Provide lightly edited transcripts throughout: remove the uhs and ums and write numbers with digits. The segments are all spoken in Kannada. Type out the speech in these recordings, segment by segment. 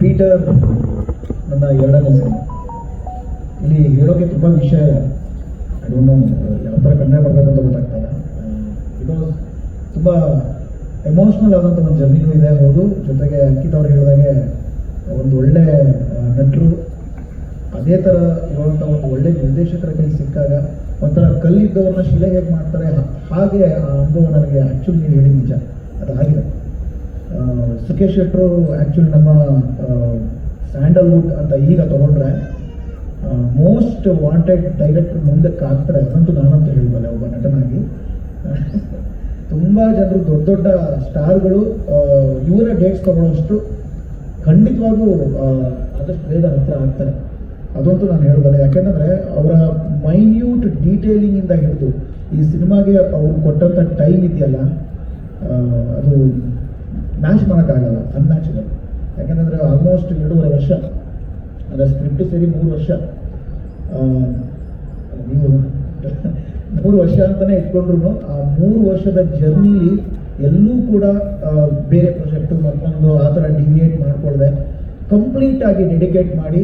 ಪೀಟರ್ ನನ್ನ ಎರಡನೇ ಸಿನಿಮಾ. ಇಲ್ಲಿ ಹೇಳೋಕ್ಕೆ ತುಂಬ ವಿಷಯ ಇದೆ. ಐ ಡೋಂಟ್ ನೋ ಯಾವ ಥರ ಕನ್ನಡ ಮಾಡಬೇಕಂತ ಗೊತ್ತಾಗ್ತಾ ಇಲ್ಲ. ಬಿಕಾಸ್ ತುಂಬ ಎಮೋಷ್ನಲ್ ಆದಂಥ ಒಂದು ಜರ್ನಿನೂ ಇದೆ. ಹೌದು, ಜೊತೆಗೆ ಅಂಕಿತ್ ಅವ್ರು ಹೇಳಿದಾಗೆ ಒಂದು ಒಳ್ಳೆ ನಟರು, ಅದೇ ಥರ ಇರುವಂಥ ಒಂದು ಒಳ್ಳೆ ನಿರ್ದೇಶಕರ ಕೈ ಸಿಕ್ಕಾಗ ಒಂಥರ ಕಲ್ಲಿದ್ದವ್ರನ್ನ ಶಿಲೆ ಹೇಗೆ ಮಾಡ್ತಾರೆ ಹಾಗೆ ಆ ಅನುಭವ ನನಗೆ ಆ್ಯಕ್ಚುಲಿ ನೀವು ಹೇಳಿದ ನಿಜ ಅದಾಗಿದೆ. ಸುಖೇಶ್ ಶೆಟ್ಟರು ಆ್ಯಕ್ಚುಲಿ ನಮ್ಮ ಸ್ಯಾಂಡಲ್ವುಡ್ ಅಂತ ಈಗ ತೊಗೊಂಡ್ರೆ ಮೋಸ್ಟ್ ವಾಂಟೆಡ್ ಡೈರೆಕ್ಟರ್ ಮುಂದಕ್ಕೆ ಆಗ್ತಾರೆ, ಅದಂತೂ ನಾನಂತೂ ಹೇಳಬಲ್ಲೆ ಒಬ್ಬ ನಟನಾಗಿ. ತುಂಬ ಜನರು ದೊಡ್ಡ ದೊಡ್ಡ ಸ್ಟಾರ್ಗಳು ಇವರ ಡೇಟ್ಸ್ ತಗೊಳ್ಳೋಷ್ಟು ಖಂಡಿತವಾಗೂ ಆದಷ್ಟು ಬೇಗ ಹತ್ತಿರ ಆಗ್ತಾರೆ, ಅದಂತೂ ನಾನು ಹೇಳಬಲ್ಲೆ. ಯಾಕೆಂದರೆ ಅವರ ಮೈನ್ಯೂಟ್ ಡೀಟೇಲಿಂಗಿಂದ ಹಿಡಿದು ಈ ಸಿನಿಮಾಗೆ ಅವ್ರು ಕೊಟ್ಟಂಥ ಟೈಮ್ ಇದೆಯಲ್ಲ, ಅದು ಮ್ಯಾಚ್ ಮಾಡೋಕ್ಕಾಗಲ್ಲ, ಅನ್ಮ್ಯಾಚಬಲ್. ಯಾಕೆಂದರೆ ಆಲ್ಮೋಸ್ಟ್ 2.5 ವರ್ಷ, ಅಂದರೆ ಸ್ಕ್ರಿಪ್ಟ್ ಸೇರಿ 3 ವರ್ಷ, ನೀವು 3 ವರ್ಷ ಅಂತಲೇ ಇಟ್ಕೊಂಡ್ರು ಆ 3 ವರ್ಷದ ಜರ್ನಿಲಿ ಎಲ್ಲೂ ಕೂಡ ಬೇರೆ ಪ್ರಾಜೆಕ್ಟು ಮತ್ತೊಂದು ಆ ಥರ ಡಿವಿಯೇಟ್ ಮಾಡಿಕೊಳ್ಳದೆ ಕಂಪ್ಲೀಟಾಗಿ ಡೆಡಿಕೇಟ್ ಮಾಡಿ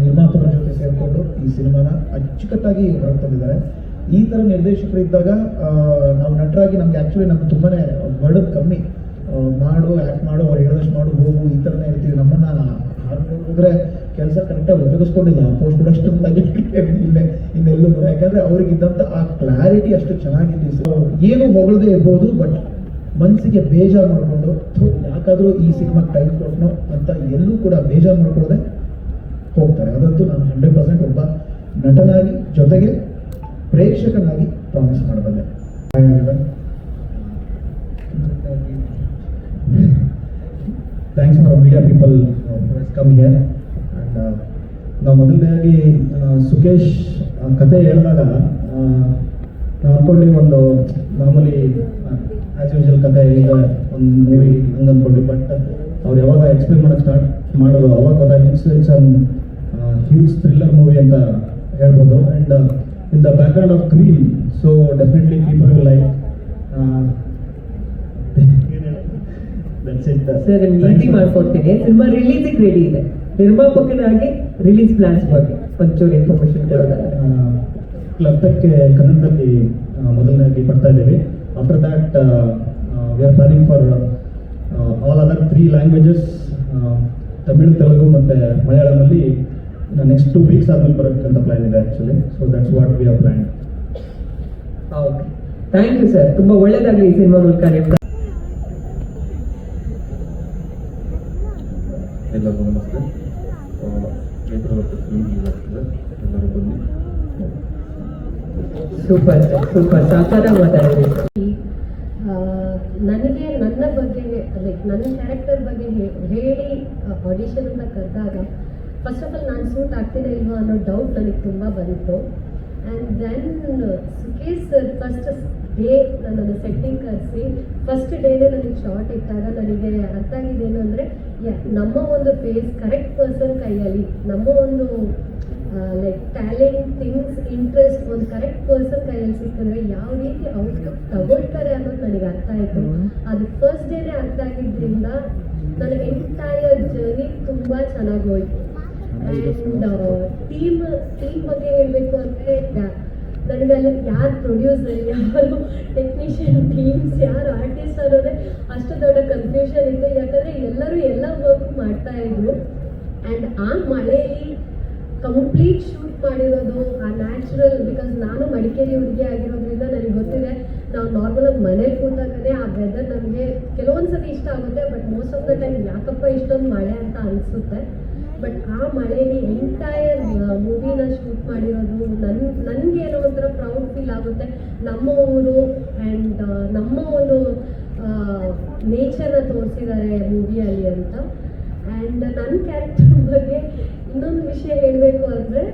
ನಿರ್ಮಾಪಕರ ಜೊತೆ ಸೇರಿಕೊಂಡು ಈ ಸಿನಿಮಾನ ಅಚ್ಚುಕಟ್ಟಾಗಿ ಹೊರಗೆ ತಂದಿದ್ದಾರೆ. ಈ ಥರ ನಿರ್ದೇಶಕರು ಇದ್ದಾಗ ನಾವು ನಟರಾಗಿ ನಮ್ಗೆ ಆ್ಯಕ್ಚುಲಿ ನಮ್ಗೆ ತುಂಬಾ ಬರ್ಡನ್ ಕಮ್ಮಿ. ಮಾಡು, ಆ್ಯಕ್ಟ್ ಮಾಡು, ಅವ್ರು ಹೇಳಿದಷ್ಟು ಮಾಡು, ಹೋಗು, ಈ ಥರನೇ ಇರ್ತೀವಿ. ನಮ್ಮನ್ನು ಹೋದರೆ ಕೆಲಸ ಕರೆಕ್ಟಾಗಿ ಉಪಯೋಗಿಸ್ಕೊಂಡಿಲ್ಲ ಪೋಸ್ಟ್ ಪ್ರೊಡಕ್ಷನ್ದಾಗಿ ಇನ್ನೆಲ್ಲೂ. ಯಾಕಂದರೆ ಅವ್ರಿಗಿದ್ದಂಥ ಆ ಕ್ಲಾರಿಟಿ ಅಷ್ಟು ಚೆನ್ನಾಗಿತ್ತು. ಸೊ ಏನು ಹೊಗಳದೇ ಇರ್ಬೋದು, ಬಟ್ ಮನಸ್ಸಿಗೆ ಬೇಜಾರು ಮಾಡಿಕೊಂಡು ಯಾಕಾದರೂ ಈ ಸಿನಿಮಾಗೆ ಟೈಮ್ ಕೊಟ್ಟನೋ ಅಂತ ಎಲ್ಲೂ ಕೂಡ ಬೇಜಾರು ಮಾಡ್ಕೊಳ್ಳದೆ ಹೋಗ್ತಾರೆ. ಅದಂತೂ ನಾನು 100% ಒಬ್ಬ ನಟನಾಗಿ ಜೊತೆಗೆ ಪ್ರೇಕ್ಷಕನಾಗಿ ಪ್ರಾಮಿಸ್ ಮಾಡಬಲ್ಲೆ. Thanks for media people come here. And ನಾವು ಮೊದಲನೇದಾಗಿ ಸುಖೇಶ್ ಕತೆ ಹೇಳಿದಾಗ ನಾವು ಅಂದ್ಕೊಂಡು ಒಂದು ಮಾಮೂಲಿ ಆ್ಯಸ್ ಯೂಶುವಲ್ ಕತೆ ಈಗ ಒಂದು ಮೂವಿ ಹಂಗೆ ಅಂದ್ಕೊಂಡ್ವಿ. ಬಟ್ ಅವ್ರು ಯಾವಾಗ ಎಕ್ಸ್ಪ್ಲೇನ್ ಮಾಡೋಕ್ಕೆ ಸ್ಟಾರ್ಟ್ ಮಾಡೋದು ಅವಾಗ ಗೊತ್ತಾಯ್ತು it's an huge thriller movie ಅಂತ ಹೇಳ್ಬೋದು. And in the background of cream, so definitely people will like. Sir easy ಮಾಡ್ಕೊಡ್ತೀನಿ. ಸಿನಿಮಾ ರಿಲೀಸಿಗೆ ರೆಡಿ ಇದೆ. ನಿರ್ಮಾಪಕನಾಗಿ ರಿಲೀಸ್ ಪ್ಲಾನ್ಸ್ ಬಗ್ಗೆ ಒಂಚೂರು ಇನ್ಫಾರ್ಮೇಶನ್ ಕೊಡೋದಾದ್ರೆ, ಕ್ಲಬ್ಗೆ ಕನ್ನಡದಲ್ಲಿ ಮೊದಲನೇದಾಗಿ ಬರ್ತಾ ಇದ್ದೀವಿ. After that we are planning for all other 3 languages, Tamil, Telugu ಮತ್ತು ಮಲಯಾಳಮಲ್ಲಿ ನೆಕ್ಸ್ಟ್ 2 ವೀಕ್ಸ್ ಆದಮೇಲೆ ಬರೋಕ್ಕಂತ ಪ್ಲ್ಯಾನ್ ಇದೆ actually. So that's what we are plan. Okay, thank you sir. ತುಂಬ ಒಳ್ಳೆಯದಾಗಲಿ ಈ ಸಿನಿಮಾ ಮೂಲಕ ನಿಮ್ಮ. ಎಲ್ಲರಿಗೂ ನಮಸ್ತೆ. ಎಲ್ಲರೂ ಬನ್ನಿ. ಸೂಪರ್ ಸೂಪರ್, ಸಾಕಾರ ಮಾತಾಡಿದ್ರಿ. ನನಗೆ ನನ್ನ ಬಗ್ಗೆ ಲೈಕ್ ನನ್ನ ಕ್ಯಾರೆಕ್ಟರ್ ಬಗ್ಗೆ ಹೇಳಿ ಆಡಿಷನ್ ಅಂತ ಕರೆದಾಗ ಫಸ್ಟ್ ಆಫ್ ಆಲ್ ನಾನು ಸೂಟ್ ಆಗ್ತೀನ ಇಲ್ವಾ ಅನ್ನೋ ಡೌಟ್ ನನಗೆ ತುಂಬ ಬಂತು. And then Sukhesh sir first day ನನ್ನನ್ನು ಸೆಟ್ಟಿಂಗ್ ಕರೆಸಿ ಫಸ್ಟ್ ಡೇನೇ ನನಗೆ ಶಾರ್ಟ್ ಇಟ್ಟಾಗ ನನಗೆ ಅರ್ಥ ಆಗಿದ್ದೇನು ಅಂದರೆ ನಮ್ಮ ಒಂದು ಫೇಸ್ ಕರೆಕ್ಟ್ ಪರ್ಸನ್ ಕೈಯಲ್ಲಿ, ನಮ್ಮ ಒಂದು ಲೈಕ್ ಟ್ಯಾಲೆಂಟ್, ಥಿಂಗ್ಸ್, ಇಂಟ್ರೆಸ್ಟ್ ಒಂದು ಕರೆಕ್ಟ್ ಪರ್ಸನ್ ಕೈಯಲ್ಲಿ ಸಿಕ್ಕಿದ್ರೆ ಯಾವ ರೀತಿ ಔಟ್ಲುಕ್ ತಗೊಳ್ತಾರೆ ಅನ್ನೋದು ನನಗೆ ಅರ್ಥ ಆಯಿತು. ಅದು ಫಸ್ಟ್ ಡೇನೇ ಅರ್ಥ ಆಗಿದ್ದರಿಂದ ನನ್ನ ಎಂಟೈರ್ ಜರ್ನಿ ತುಂಬ ಚೆನ್ನಾಗಿ ಹೋಯಿತು. ಆ್ಯಂಡ್ ಟೀಮ್ ಬಗ್ಗೆ ಹೇಳಬೇಕು ಅಂದರೆ ನನಗಲ್ಲಿ ಯಾರು ಪ್ರೊಡ್ಯೂಸರ್, ಯಾರು ಟೆಕ್ನಿಷಿಯನ್, ಟೀಮ್ಸ್, ಯಾರು ಆರ್ಟಿಸ್ಟ್ ಅನ್ನೋದೇ ಅಷ್ಟು ದೊಡ್ಡ ಕನ್ಫ್ಯೂಷನ್ ಇತ್ತು. ಯಾಕಂದರೆ ಎಲ್ಲರೂ ಎಲ್ಲ ವರ್ಕ್ ಮಾಡ್ತಾಯಿದ್ರು. ಆ್ಯಂಡ್ ಆ ಮಳೆಯಲ್ಲಿ ಕಂಪ್ಲೀಟ್ ಶೂಟ್ ಮಾಡಿರೋದು ಆ ನ್ಯಾಚುರಲ್, ಬಿಕಾಸ್ ನಾನು ಮಡಿಕೇರಿ ಹುಡುಗಿ ಆಗಿರೋದ್ರಿಂದ ನನಗೆ ಗೊತ್ತಿದೆ ನಾವು ನಾರ್ಮಲಾಗಿ ಮನೇಲಿ ಕೂತಾಗಲೇ ಆ ವೆದರ್ ನಮಗೆ ಕೆಲವೊಂದು ಸತಿ ಇಷ್ಟ ಆಗುತ್ತೆ, but most of the time ಯಾಕಪ್ಪ ಇಷ್ಟೊಂದು ಮಳೆ ಅಂತ ಅನಿಸುತ್ತೆ. ಬಟ್ ಆ ಮಳೆಯಲ್ಲಿ ಎಂಟೈರ್ ಮೂವಿನ ಶೂಟ್ ಮಾಡಿರೋದು ನನಗೇನೋ ಒಂಥರ ಪ್ರೌಡ್ ಫೀಲ್ ಆಗುತ್ತೆ. ನಮ್ಮ ಊರು ಆ್ಯಂಡ್ ನಮ್ಮ ಒಂದು ನೇಚರ್ನ ತೋರಿಸಿದ್ದಾರೆ ಮೂವಿಯಲ್ಲಿ ಅಂತ. ಆ್ಯಂಡ್ ನನ್ನ ಕ್ಯಾರೆಕ್ಟರ್ ಬಗ್ಗೆ ಇನ್ನೊಂದು ವಿಷಯ ಹೇಳಬೇಕು ಅಂದರೆ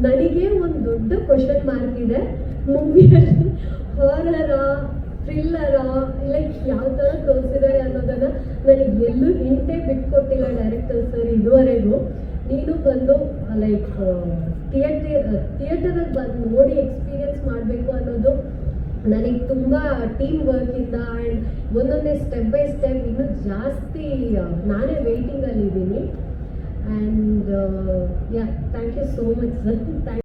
ನನಗೆ ಒಂದು ದೊಡ್ಡ ಕ್ವಶನ್ ಮಾರ್ಕ್ ಇದೆ ಮೂವಿಯಲ್ಲಿ. ಹಾರರಾ, ಥ್ರಿಲ್ಲರಾ, ಲೈಕ್ ಯಾವ ಥರ ತೋರಿಸಿದ್ದಾರೆ ಅನ್ನೋದನ್ನು ನನಗೆ ಎಲ್ಲೂ ಹಿಂಟೇ ಬಿಟ್ಕೊಟ್ಟಿಲ್ಲ ಡೈರೆಕ್ಟರ್ ಸರ್ ಇದುವರೆಗೂ. ನೀನು ಬಂದು ಲೈಕ್ ಥಿಯೇಟರಲ್ಲಿ ಬಂದು ನೋಡಿ ಎಕ್ಸ್ಪೀರಿಯನ್ಸ್ ಮಾಡಬೇಕು ಅನ್ನೋದು ನನಗೆ ತುಂಬ ಟೀಮ್ ವರ್ಕಿಂದ ಆ್ಯಂಡ್ ಒಂದೊಂದೇ ಸ್ಟೆಪ್ ಬೈ ಸ್ಟೆಪ್ ಇನ್ನೂ ಜಾಸ್ತಿ ನಾನೇ ವೆಯ್ಟಿಂಗಲ್ಲಿದ್ದೀನಿ. And yeah thank you so much sir. Thank